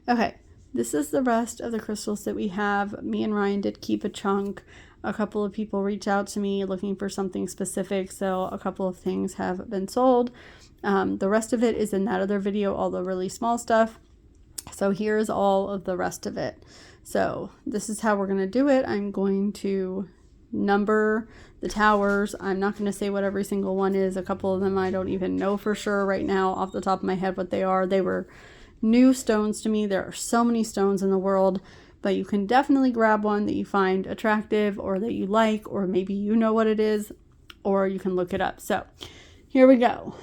Okay, this is the rest of the crystals that we have. Me and Ryan did keep a chunk. A couple of people reached out to me looking for something specific, so a couple of things have been sold. The rest of it is in that other video, all the really small stuff. So here's all of the rest of it. So this is how we're going to do it. I'm going to number the towers. I'm not going to say what every single one is. A couple of them I don't even know for sure right now off the top of my head what they are. They were new stones to me. There are so many stones in the world, but you can definitely grab one that you find attractive or that you like, or maybe you know what it is, or you can look it up. So here we go.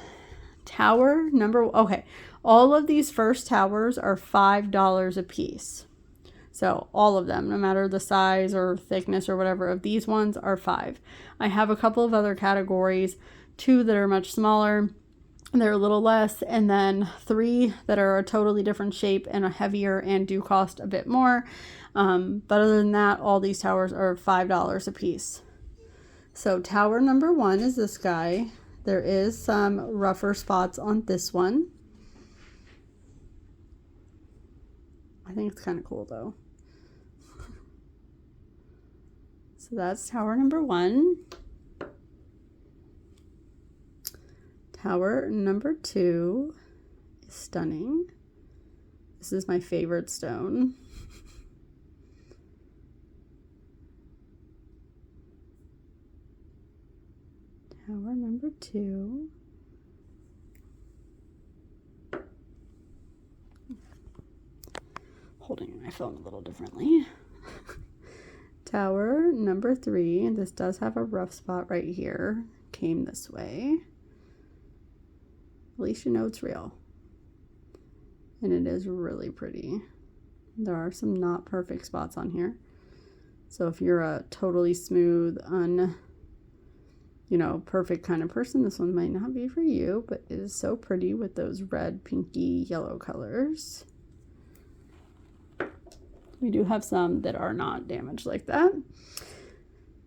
Tower number, okay, all of these first towers are $5 a piece. So all of them, no matter the size or thickness or whatever of these ones, are $5. I have a couple of other categories, 2 that are much smaller, they're a little less, and then 3 that are a totally different shape and are heavier and do cost a bit more. But other than that, all these towers are $5 a piece. So tower number 1 is this guy. There is some rougher spots on this one. I think it's kind of cool though. So that's tower number 1. Tower number 2 is stunning. This is my favorite stone. Tower number 2. Holding my phone a little differently. Tower number 3, and this does have a rough spot right here. Came this way. At least you know it's real. And it is really pretty. There are some not perfect spots on here. So if you're a totally smooth, perfect kind of person, this one might not be for you, but it is so pretty with those red, pinky, yellow colors. We do have some that are not damaged like that.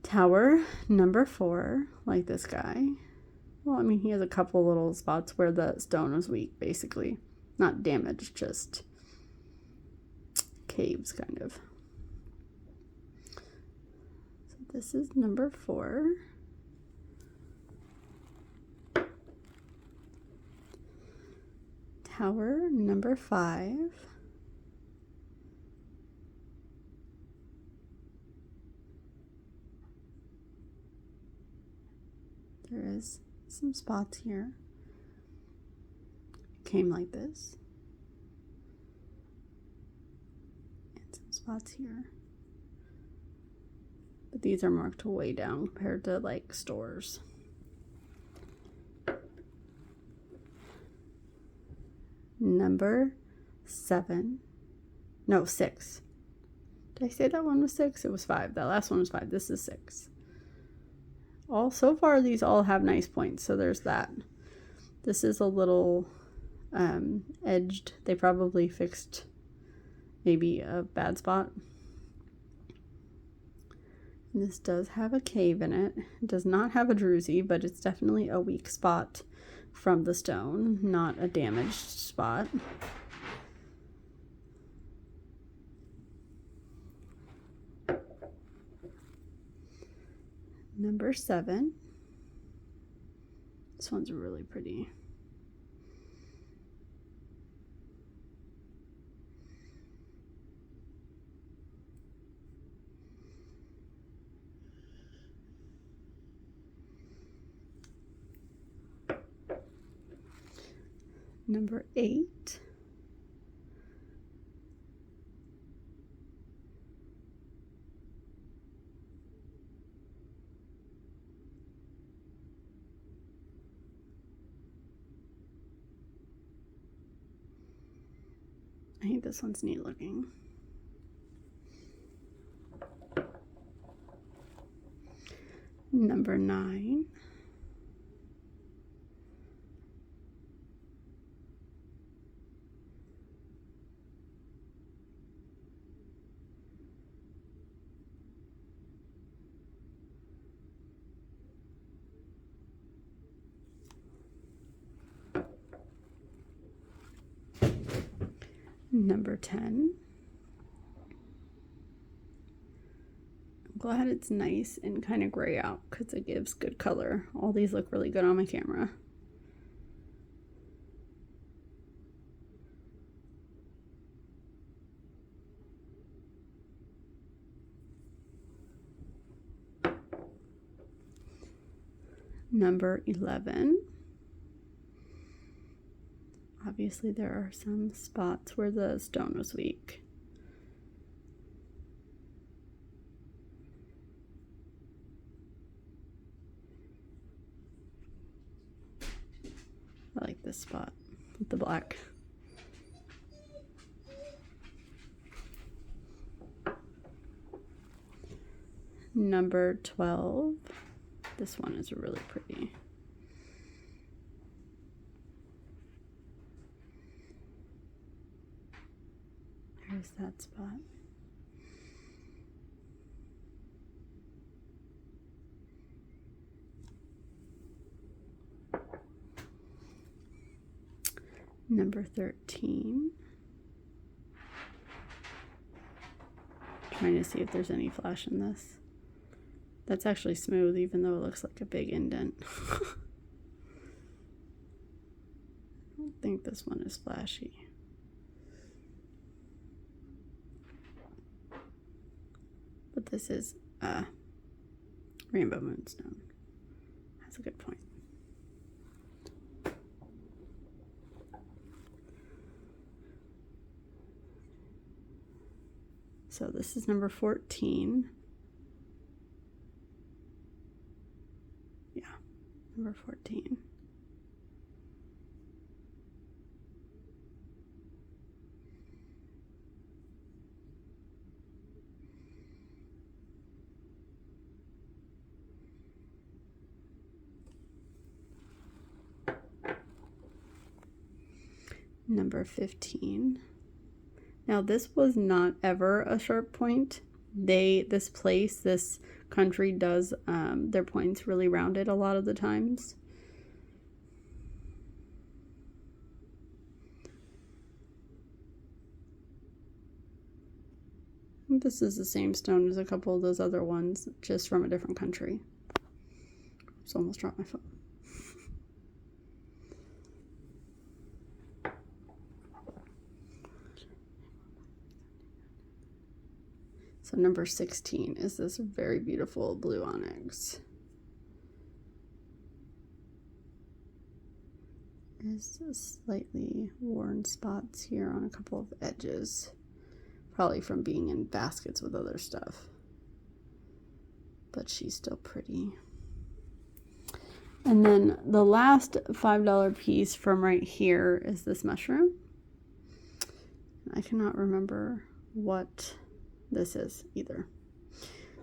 Tower number 4, like this guy. Well, I mean, he has a couple little spots where the stone was weak, basically. Not damaged, just caves, kind of. So this is number 4. Tower number 5. There is some spots here. It came like this. And some spots here. But these are marked way down compared to like stores. Number 7. No, 6. Did I say that one was 6? It was 5. That last one was 5. This is 6. So far these all have nice points, so there's that. This is a little edged. They probably fixed maybe a bad spot. And this does have a cave in it. It does not have a druzy, but it's definitely a weak spot from the stone, not a damaged spot. Number 7. This one's really pretty. Number 8. I think this one's neat looking. Number 9. Number 10. I'm glad it's nice and kind of gray out because it gives good color. All these look really good on my camera. Number 11. Obviously there are some spots where the stone was weak. I like this spot with the black. Number 12. This one is really pretty. There's that spot. Number 13. Trying to see if there's any flash in this. That's actually smooth, even though it looks like a big indent. I don't think this one is flashy. But this is rainbow moonstone. That's a good point. So this is number 14. Yeah, number 14. Number 15. Now this was not ever a sharp point. This country does their points really rounded a lot of the times. This is the same stone as a couple of those other ones, just from a different country. Just almost dropped my phone. So number 16 is this very beautiful blue onyx. There's slightly worn spots here on a couple of edges, probably from being in baskets with other stuff, but she's still pretty. And then the last $5 piece from right here is this mushroom. I cannot remember what this is either.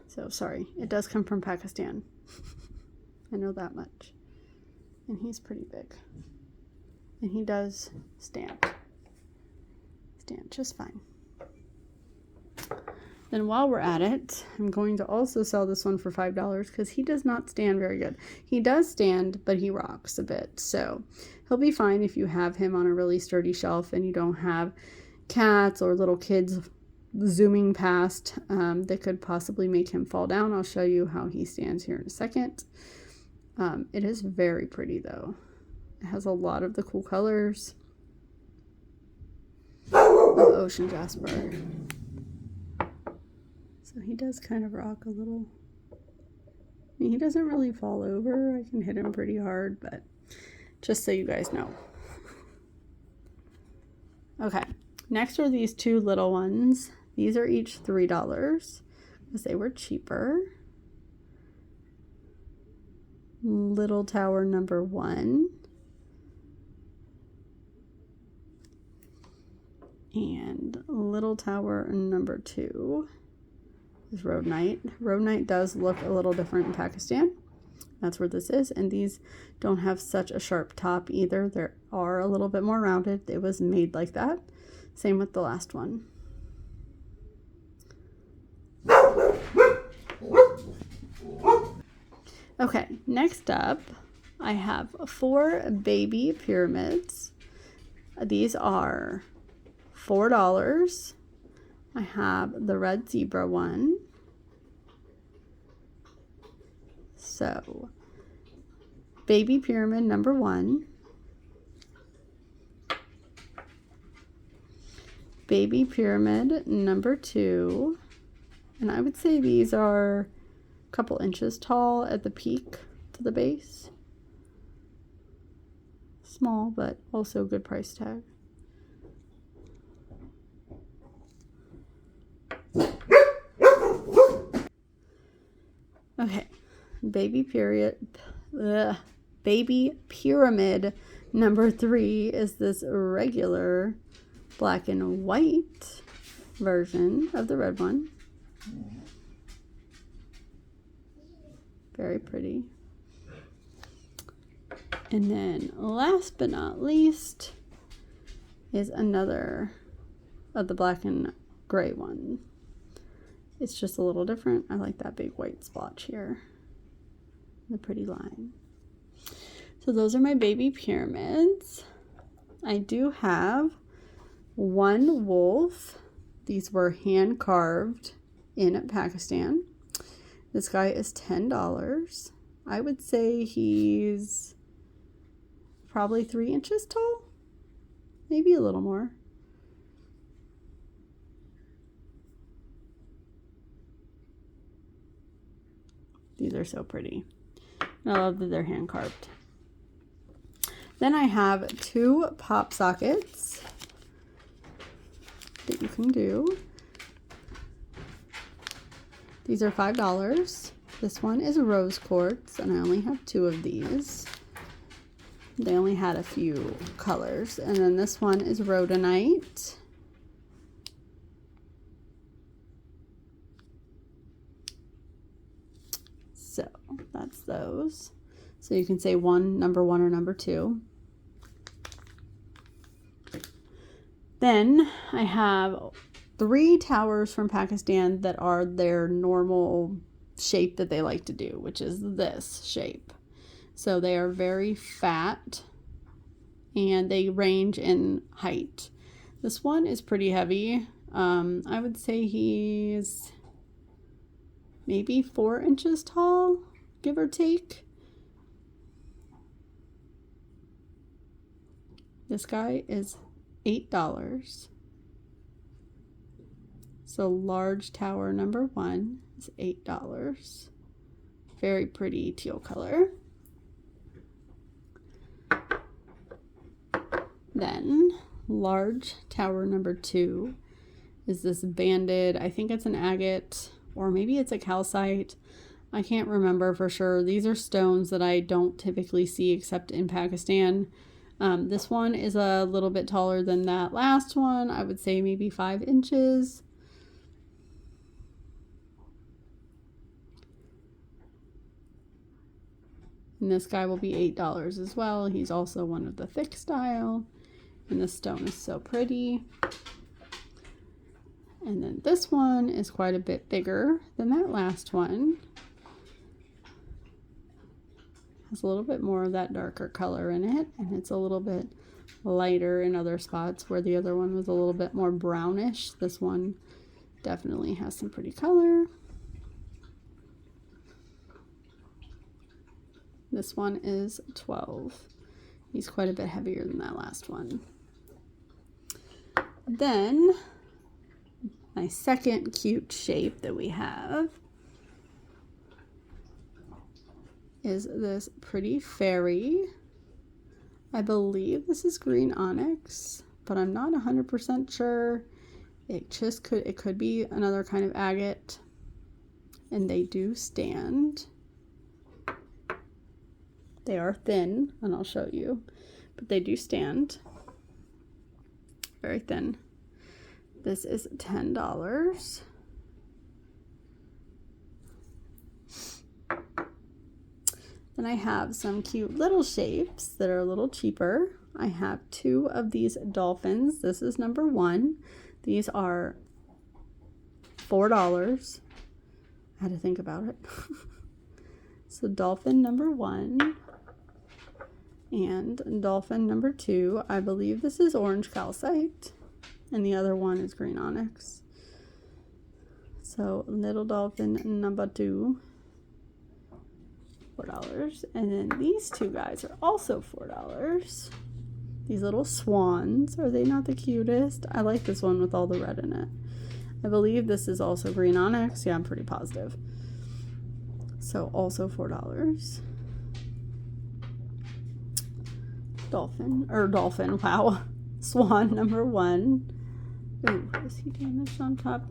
So sorry, it does come from Pakistan. I know that much. And he's pretty big. And he does stand just fine. Then while we're at it, I'm going to also sell this one for $5 because he does not stand very good. He does stand, but he rocks a bit. So he'll be fine if you have him on a really sturdy shelf and you don't have cats or little kids zooming past that could possibly make him fall down. I'll show you how he stands here in a second. It is very pretty though. It has a lot of the cool colors of ocean jasper. So he does kind of rock a little. I mean, he doesn't really fall over. I can hit him pretty hard, but just so you guys know. Okay, next are these two little ones. These are each $3 because they were cheaper. Little tower number 1. And little tower number 2 is Road Knight. Road Knight does look a little different in Pakistan. That's where this is. And these don't have such a sharp top either. They are a little bit more rounded. It was made like that. Same with the last one. Okay, next up, I have 4 baby pyramids. These are $4. I have the red zebra one. So, baby pyramid number 1. Baby pyramid number 2. And I would say these are a couple inches tall at the peak to the base. Small, but also good price tag. Okay, baby pyramid number 3 is this regular black and white version of the red one. Very pretty. And then last but not least is another of the black and gray one. It's just a little different. I like that big white splotch here. The pretty line. So those are my baby pyramids. I do have one wolf. These were hand carved in Pakistan. This guy is $10. I would say he's probably 3 inches tall. Maybe a little more. These are so pretty. I love that they're hand carved. Then I have 2 pop sockets that you can do. These are $5. This one is rose quartz, and I only have 2 of these. They only had a few colors. And then this one is rhodonite. So that's those. So you can say number 1 or number 2. Then I have 3 towers from Pakistan that are their normal shape that they like to do, which is this shape. So they are very fat and they range in height. This one is pretty heavy. I would say he's maybe 4 inches tall, give or take. This guy is $8. So large tower number 1 is $8. Very pretty teal color. Then large tower number 2 is this banded, I think it's an agate or maybe it's a calcite. I can't remember for sure. These are stones that I don't typically see except in Pakistan. This one is a little bit taller than that last one. I would say maybe 5 inches. And this guy will be $8 as well. He's also one of the thick style. And the stone is so pretty. And then this one is quite a bit bigger than that last one. Has a little bit more of that darker color in it. And it's a little bit lighter in other spots where the other one was a little bit more brownish. This one definitely has some pretty color. This one is 12. He's quite a bit heavier than that last one. Then my second cute shape that we have is this pretty fairy. I believe this is green onyx, but I'm not 100% sure. It could be another kind of agate, and they do stand. They are thin, and I'll show you, but they do stand. Very thin. This is $10. Then I have some cute little shapes that are a little cheaper. I have 2 of these dolphins. This is number 1. These are $4. I had to think about it. So dolphin number 1 and dolphin number 2. I believe this is orange calcite. and the other one is green onyx. So little dolphin number 2, $4. And then these two guys are also $4. These little swans, are they not the cutest? I like this one with all the red in it. I believe this is also green onyx. Yeah, I'm pretty positive. So also $4. Dolphin, wow. Swan number 1. Ooh, is he damaged on top?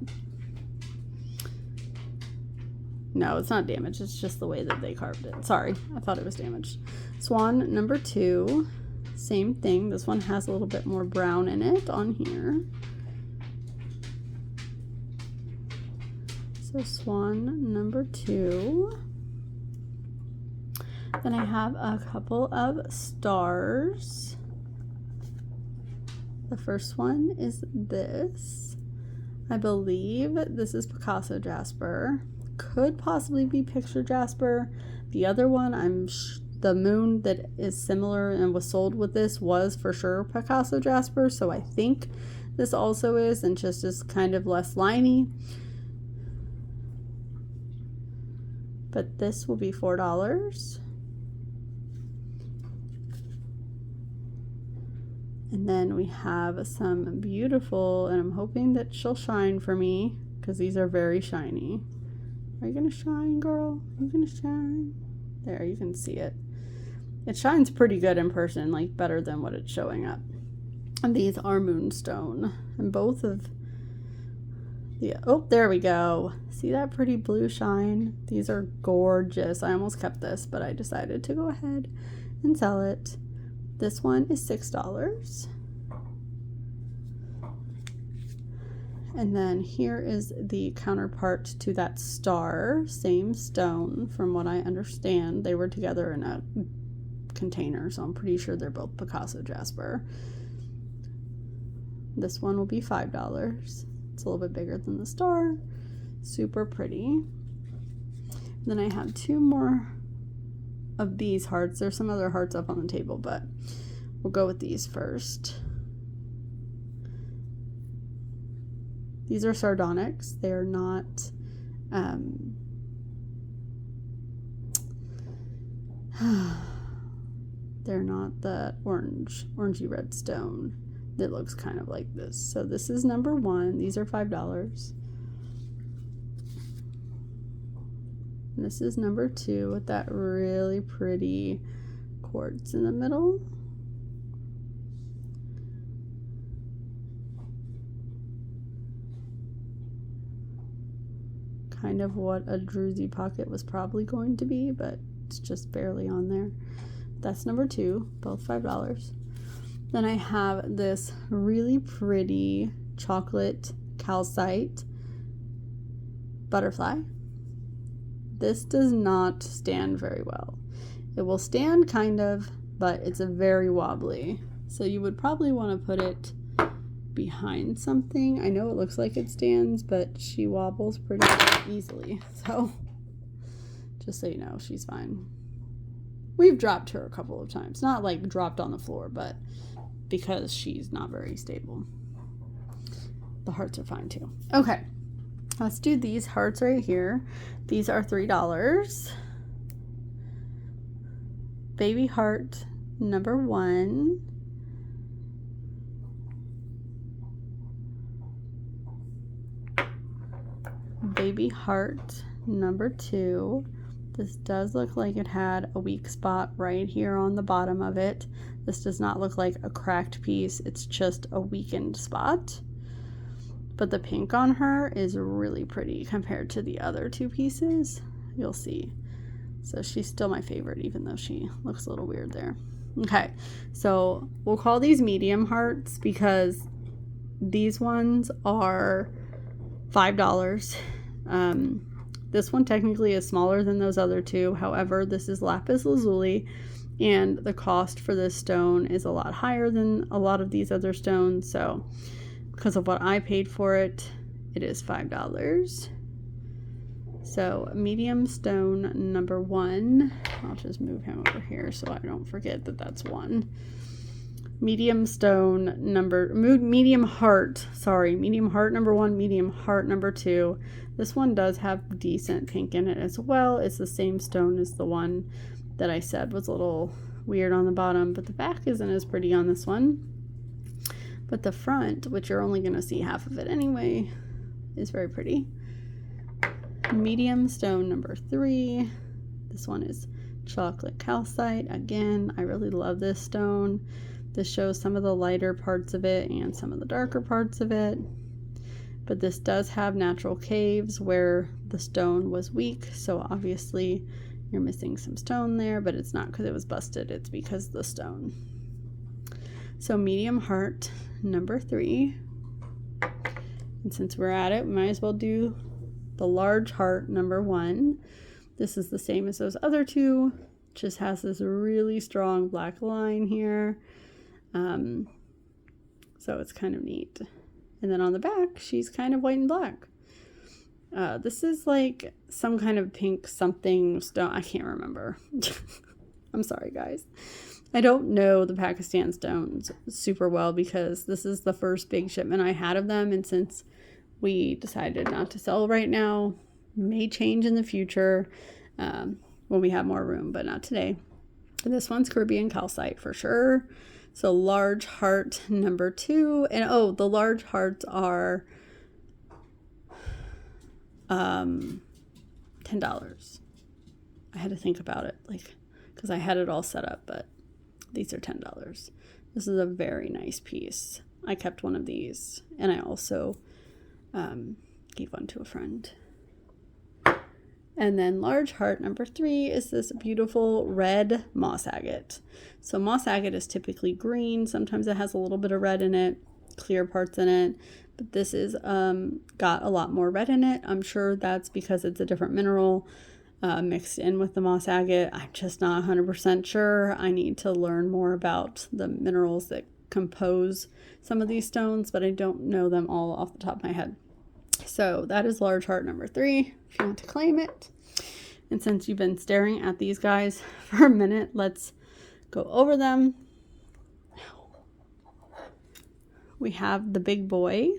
No, it's not damaged. It's just the way that they carved it. Sorry, I thought it was damaged. Swan number 2. Same thing. This one has a little bit more brown in it on here. So swan number 2. Then I have a couple of stars. The first one is this. I believe this is Picasso Jasper. Could possibly be picture Jasper. The other one, the moon that is similar and was sold with this was for sure Picasso Jasper. So I think this also is, and just is kind of less liney. But this will be $4. And then we have some beautiful, and I'm hoping that she'll shine for me because these are very shiny. Are you gonna shine, girl? Are you gonna shine? There, you can see it. It shines pretty good in person, like better than what it's showing up. And these are moonstone, and both of the, oh, there we go. See that pretty blue shine? These are gorgeous. I almost kept this, but I decided to go ahead and sell it. This one is $6. And then here is the counterpart to that star, same stone. From what I understand, they were together in a container, so I'm pretty sure they're both Picasso Jasper. This one will be $5. It's a little bit bigger than the star. Super pretty. Then I have 2 more of these hearts. There's some other hearts up on the table, but we'll go with these first. These are sardonyx. They are not they're not the orangey red stone that looks kind of like this. So this is number 1. These are $5. And this is number 2 with that really pretty quartz in the middle. Kind of what a druzy pocket was probably going to be, but it's just barely on there. That's number 2, both $5. Then I have this really pretty chocolate calcite butterfly. This does not stand very well. It will stand kind of, but it's a very wobbly. So you would probably want to put it behind something. I know it looks like it stands, but she wobbles pretty easily. So just so you know, she's fine. We've dropped her a couple of times. Not like dropped on the floor, but because she's not very stable. The hearts are fine too. Okay. Let's do these hearts right here. These are $3. Baby heart number 1. Baby heart number 2. This does look like it had a weak spot right here on the bottom of it. This does not look like a cracked piece. It's just a weakened spot. But the pink on her is really pretty compared to the other 2 pieces. You'll see. So she's still my favorite, even though she looks a little weird there. Okay, so we'll call these medium hearts because these ones are $5. This one technically is smaller than those other 2. However, this is lapis lazuli, and the cost for this stone is a lot higher than a lot of these other stones. So because of what I paid for it, it is $5. So medium stone number 1. I'll just move him over here so I don't forget that that's 1. medium heart number 1, medium heart number 2. This one does have decent pink in it as well. It's the same stone as the one that I said was a little weird on the bottom, but the back isn't as pretty on this one. But the front, which you're only going to see half of it anyway, is very pretty. Medium stone number 3. This one is chocolate calcite. Again, I really love this stone. This shows some of the lighter parts of it and some of the darker parts of it. But this does have natural caves where the stone was weak, so obviously you're missing some stone there, but it's not because it was busted, it's because of the stone. So medium heart number 3. And since we're at it, we might as well do the large heart number 1. This is the same as those other two, just has this really strong black line here. So it's kind of neat. And then on the back, she's kind of white and black. This is like some kind of pink something stone. I can't remember. I'm sorry, guys. I don't know the Pakistan stones super well because this is the first big shipment I had of them. And since we decided not to sell right now, may change in the future when we have more room, but not today. And this one's Caribbean calcite for sure. So large heart number 2. And oh, the large hearts are $10. I had to think about it, like, because I had it all set up, but these are $10. This is a very nice piece. I kept one of these, and I also gave one to a friend. And then large heart number 3 is this beautiful red moss agate. So moss agate is typically green. Sometimes it has a little bit of red in it, clear parts in it. But this is got a lot more red in it. I'm sure that's because it's a different mineral mixed in with the moss agate. I'm just not 100% sure. I need to learn more about the minerals that compose some of these stones, but I don't know them all off the top of my head. So that is large heart number 3, if you want to claim it. And since you've been staring at these guys for a minute, let's go over them. We have the big boy,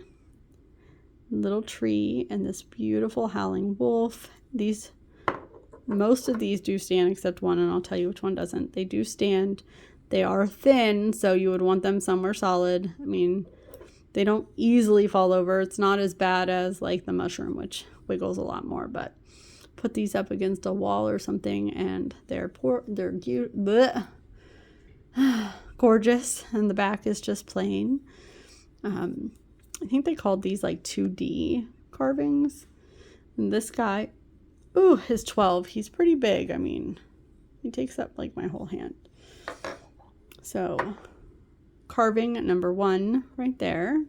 little tree, and this beautiful howling wolf. Most of these do stand except one, and I'll tell you which one doesn't. They do stand. They are thin, so you would want them somewhere solid. I mean, they don't easily fall over. It's not as bad as like the mushroom, which wiggles a lot more, but put these up against a wall or something and they're gorgeous, and the back is just plain. I think they called these like 2D carvings. And this guy, is 12. He's pretty big. I mean, he takes up like my whole hand. So carving number 1 right there.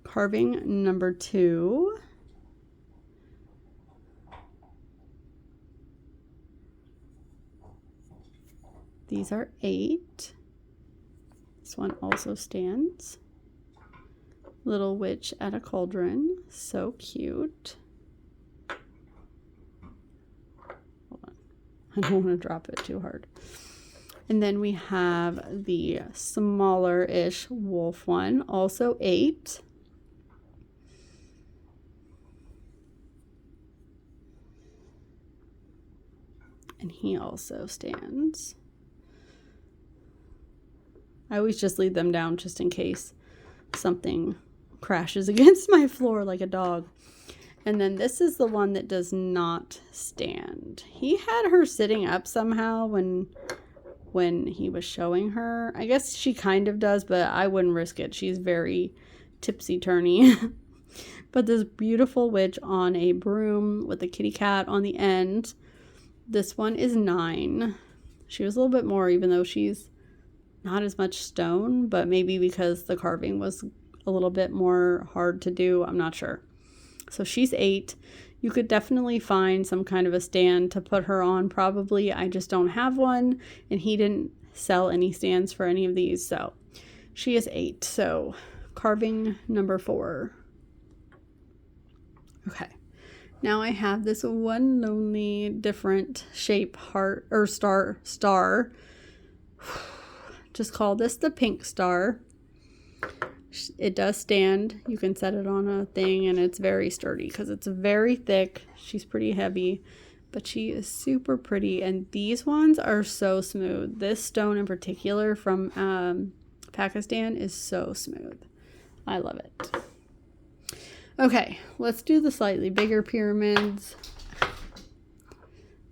Carving number 2. These are 8. This one also stands. Little witch at a cauldron. So cute. Hold on. I don't want to drop it too hard. And then we have the smaller-ish wolf one, also 8. And he also stands. I always just leave them down just in case something crashes against my floor like a dog. And then this is the one that does not stand. He had her sitting up somehow when he was showing her. I guess she kind of does, but I wouldn't risk it. She's very tipsy-turny. But this beautiful witch on a broom with a kitty cat on the end. This one is 9. She was a little bit more, even though she's not as much stone, but maybe because the carving was a little bit more hard to do. I'm not sure. So she's 8. You could definitely find some kind of a stand to put her on, probably. I just don't have one, and he didn't sell any stands for any of these, so she is 8. So carving number 4. Okay. Now I have this one lonely different shape heart or star. just call this the pink star. It does stand. You can set it on a thing, and it's very sturdy because it's very thick. She's pretty heavy, but she is super pretty. And these ones are so smooth. This stone in particular from Pakistan is so smooth. I love it. Okay, let's do the slightly bigger pyramids.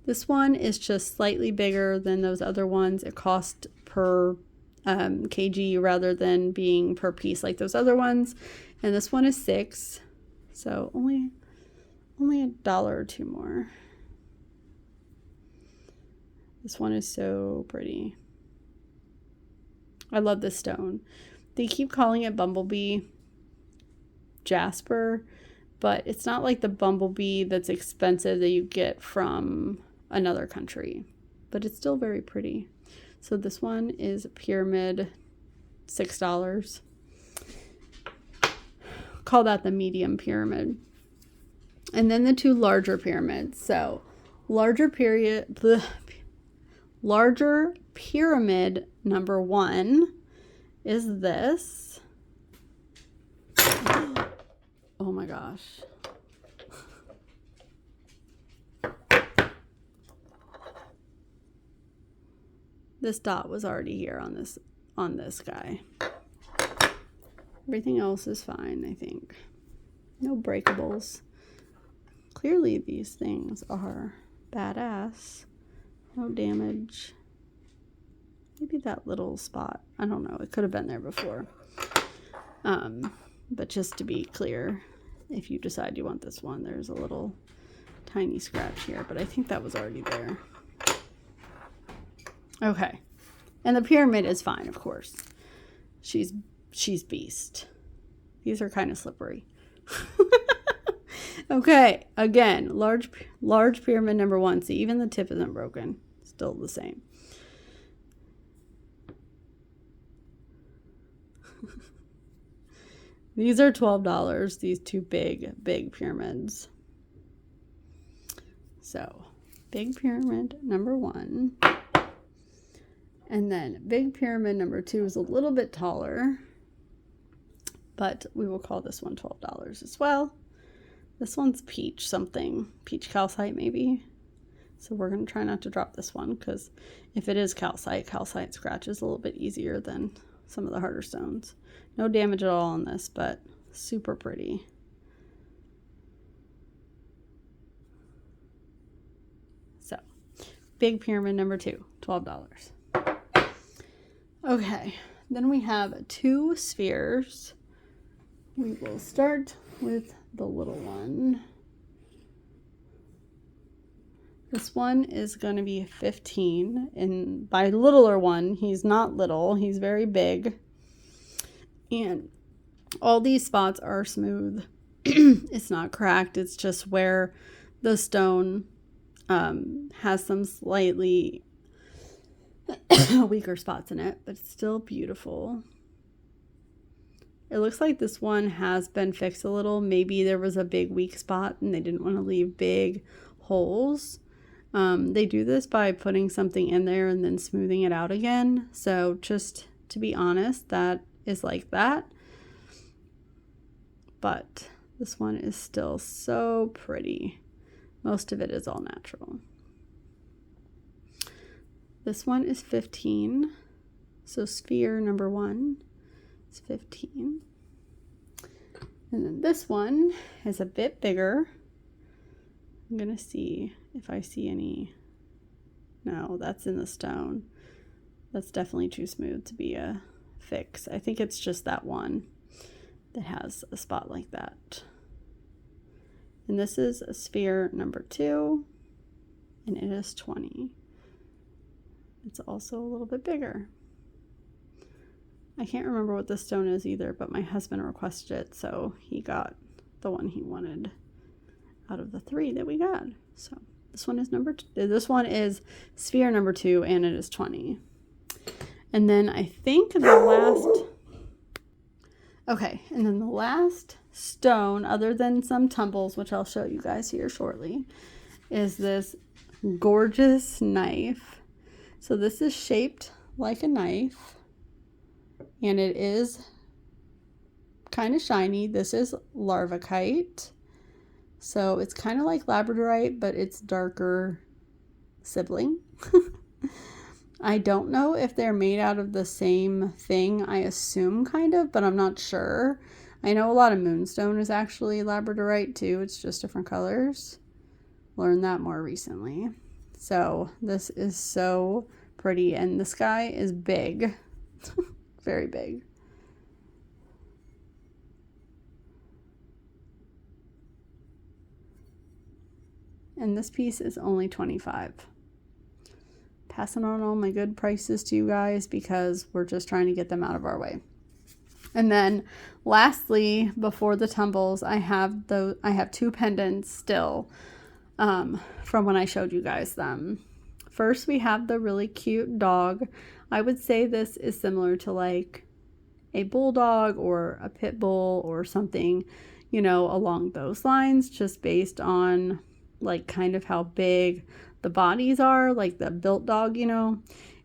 This one is just slightly bigger than those other ones. It cost per kg rather than being per piece like those other ones. And this one is 6, so only $1 or $2 more. This one is so pretty. I love this stone. They keep calling it bumblebee jasper, but it's not like the bumblebee that's expensive that you get from another country, but it's still very pretty. So this one is pyramid, $6. Call that the medium pyramid. And then the 2 larger pyramids. So larger pyramid number 1 is this. Oh my gosh. This dot was already here on this guy. Everything else is fine, I think. No breakables. Clearly these things are badass. No damage. Maybe that little spot. I don't know. It could have been there before. But just to be clear, if you decide you want this one, there's a little tiny scratch here, but I think that was already there. Okay. And the pyramid is fine, of course. She's beast. These are kind of slippery. Okay, again, large pyramid number 1. See, even the tip isn't broken. Still the same. These are $12, these 2 big pyramids. So, big pyramid number 1. And then big pyramid number 2 is a little bit taller, but we will call this one $12 as well. This one's peach something, peach calcite maybe. So we're going to try not to drop this one, because if it is calcite scratches a little bit easier than some of the harder stones. No damage at all on this, but super pretty. So, big pyramid number 2, $12. Okay, then we have 2 spheres. We will start with the little one. This one is going to be 15, and by littler one, he's not little, he's very big. And all these spots are smooth. It's not cracked, it's just where the stone has some slightly weaker spots in it, but it's still beautiful. It looks like this one has been fixed a little. Maybe there was a big weak spot and they didn't want to leave big holes. They do this by putting something in there and then smoothing it out again. So just to be honest, that is like that. But this one is still so pretty. Most of it is all natural. This one is 15. So sphere number 1 is 15. And then this one is a bit bigger. I'm going to see if I see any. No, that's in the stone. That's definitely too smooth to be a fix. I think it's just that one that has a spot like that. And this is a sphere number 2, and it is 20. It's also a little bit bigger. I can't remember what this stone is either, but my husband requested it, so he got the one he wanted out of the 3 that we got. So this one is this one is sphere number 2, and it is 20. And then I think the last stone, other than some tumbles, which I'll show you guys here shortly, is this gorgeous knife. So this is shaped like a knife. and it is kind of shiny. This is larvacite. So it's kind of like labradorite, but it's darker sibling. I don't know if they're made out of the same thing. I assume kind of, but I'm not sure. I know a lot of moonstone is actually labradorite too. It's just different colors. Learned that more recently. So this is so pretty, and this guy is big. Very big. And this piece is only $25. Passing on all my good prices to you guys because we're just trying to get them out of our way. And then lastly, before the tumbles, I have 2 pendants still from when I showed you guys them. First, we have the really cute dog. I would say this is similar to like a bulldog or a pit bull or something, you know, along those lines, just based on like kind of how big the bodies are, like the built dog, you know.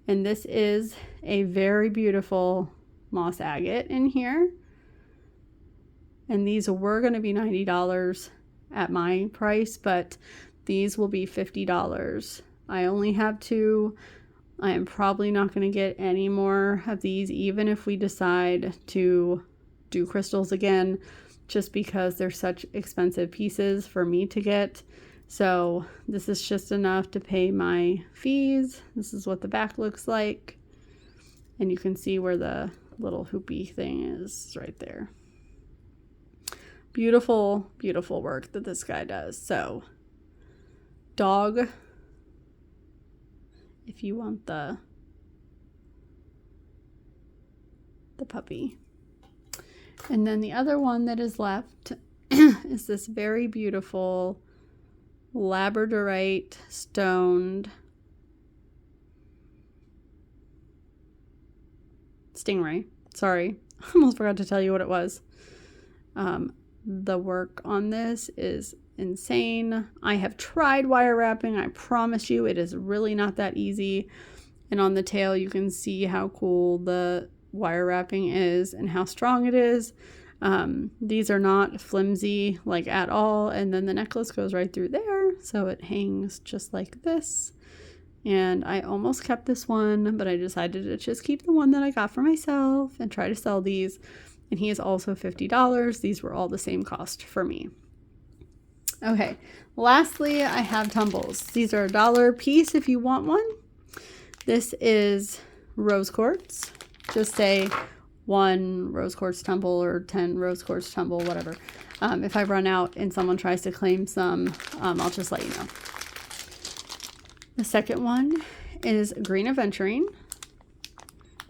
And this is a very beautiful moss agate in here. And these were going to be $90 at my price, but these will be $50. I only have 2. I am probably not going to get any more of these, even if we decide to do crystals again, just because they're such expensive pieces for me to get. So this is just enough to pay my fees. This is what the back looks like. And you can see where the little hoopy thing is right there. Beautiful, beautiful work that this guy does. So dog, if you want the puppy. And then the other one that is left is this very beautiful labradorite stoned stingray. Sorry, almost forgot to tell you what it was. The work on this is insane. I have tried wire wrapping. I promise you it is really not that easy. And on the tail you can see how cool the wire wrapping is and how strong it is. These are not flimsy like at all. And then the necklace goes right through there, so it hangs just like this. And I almost kept this one, but I decided to just keep the one that I got for myself and try to sell these. And he is also $50. These were all the same cost for me. Okay, lastly, I have tumbles. These are $1 a piece if you want one. This is rose quartz. Just say 1 rose quartz tumble or 10 rose quartz tumble, whatever. If I run out and someone tries to claim some, I'll just let you know. The second one is green aventurine.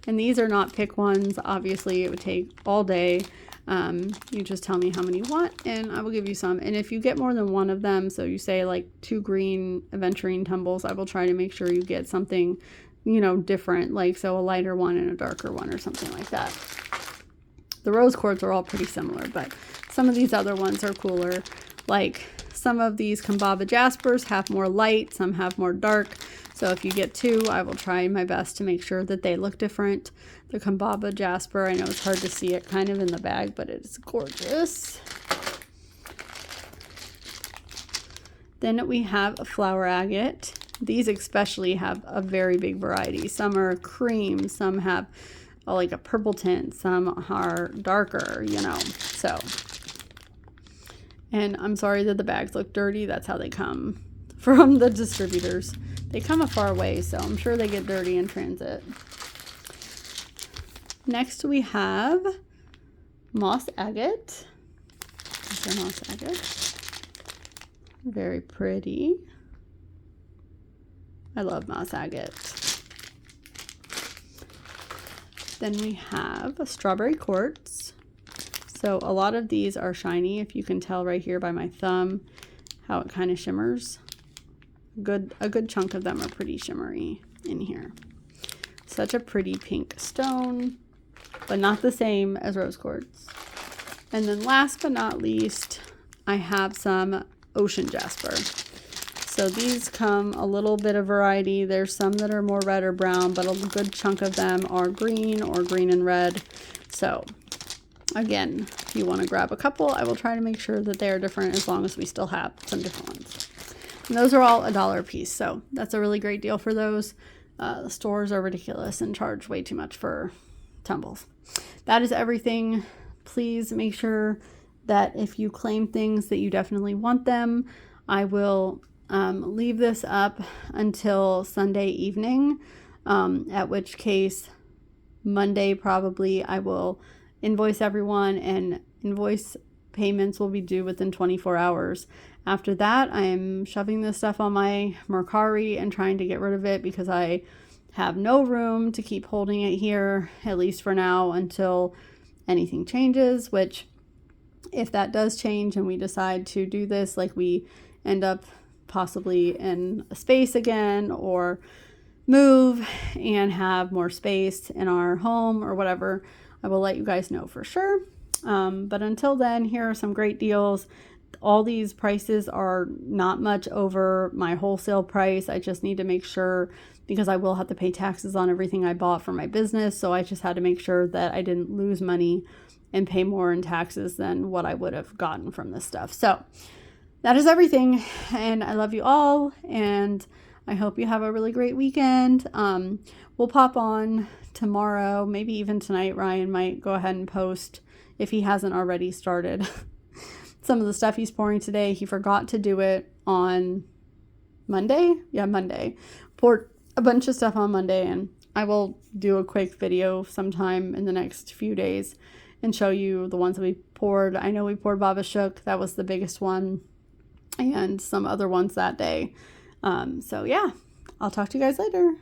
And these are not pick ones. Obviously, it would take all day. You just tell me how many you want and I will give you some. And if you get more than one of them, so you say like 2 green aventurine tumbles, I will try to make sure you get something, you know, different, like so a lighter one and a darker one or something like that. The rose quartz are all pretty similar, but some of these other ones are cooler. Like some of these Kambaba jaspers have more light, some have more dark. So if you get 2, I will try my best to make sure that they look different. The Kambaba jasper, I know it's hard to see it kind of in the bag, but it's gorgeous. Then we have a flower agate. These especially have a very big variety. Some are cream, some have like a purple tint, some are darker, you know, so. And I'm sorry that the bags look dirty. That's how they come from the distributors. They come a far way, so I'm sure they get dirty in transit. Next we have moss agate. Here's our moss agate. Very pretty. I love moss agate. Then we have a strawberry quartz. So a lot of these are shiny, if you can tell right here by my thumb how it kind of shimmers. A good chunk of them are pretty shimmery in here. Such a pretty pink stone, but not the same as rose quartz. And then last but not least, I have some ocean jasper. So these come a little bit of variety. There's some that are more red or brown, but a good chunk of them are green or green and red. So again, if you want to grab a couple, I will try to make sure that they are different as long as we still have some different ones. And those are all $1 a piece, so that's a really great deal for those. The stores are ridiculous and charge way too much for tumbles. That is everything. Please make sure that if you claim things that you definitely want them, I will leave this up until Sunday evening, at which case Monday probably I will invoice everyone, and invoice payments will be due within 24 hours. After that, I'm shoving this stuff on my Mercari and trying to get rid of it because I have no room to keep holding it here, at least for now, until anything changes, which if that does change and we decide to do this, like we end up possibly in a space again or move and have more space in our home or whatever, I will let you guys know for sure. But until then, here are some great deals. All these prices are not much over my wholesale price. I just need to make sure, because I will have to pay taxes on everything I bought for my business. So I just had to make sure that I didn't lose money and pay more in taxes than what I would have gotten from this stuff. So that is everything. And I love you all. And I hope you have a really great weekend. We'll pop on tomorrow, maybe even tonight. Ryan might go ahead and post, if he hasn't already started, some of the stuff he's pouring today. He forgot to do it on Monday. Yeah, Monday. Poured a bunch of stuff on Monday, and I will do a quick video sometime in the next few days and show you the ones that we poured. I know we poured Baba Shook. That was the biggest one, and some other ones that day. So yeah, I'll talk to you guys later.